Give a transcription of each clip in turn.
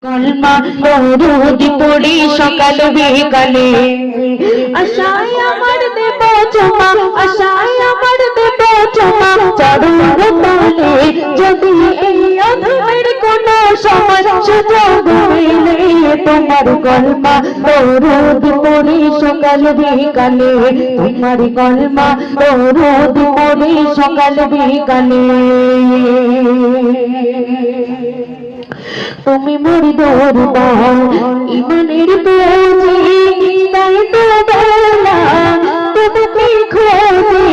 কলমা দরুদ পড়ি সকাল বিকালে, আশায় আমার দেব জমা, আশায় আমার দেব জমা চরণ তলে। যদি এই অধমের কোন সময় সুযোগ মিলে, তোমার কলমা দরুদ পড়ি সকাল বিকালে, তোমার কলমা দরুদ পড়ি সকাল বিকালে। তুমি মোর দরবার ইমানের পুঁজি, তাই তো বেলা তোমাকে খোঁজি।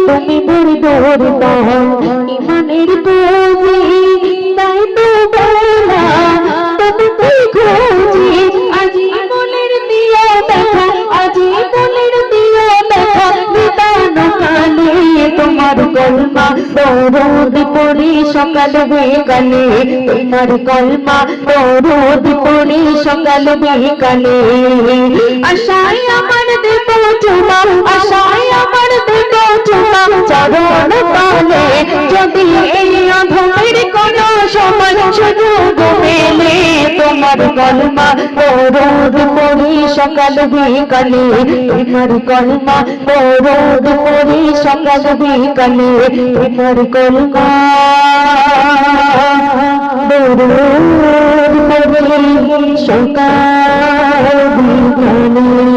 তুমি মোর দরবার ইমানের পুঁজি, তাই তো বেলা তোমাকে খোঁজি। আজি মনের দিও দেখা, আজি মনের দিও দেখা নিদান কালে। তোমার কলমা দরুদ পড়ি সকাল বিকালে, তোমার কলমা দরুদ পড়ি সকাল বিকালে। আশায় আমার দেব জমা, আশায় আমার দেব জমা চরণ তলে। যদি এই অধমের কোন সময় সুযোগ মেলে, তোমার কলমা দরুদ পড়ি সকাল বিকালে, তোমার কলমা দরুদ পড়ি সকাল বিকালে, তোমার কলমা দরুদ পড়ি সকাল বিকালে।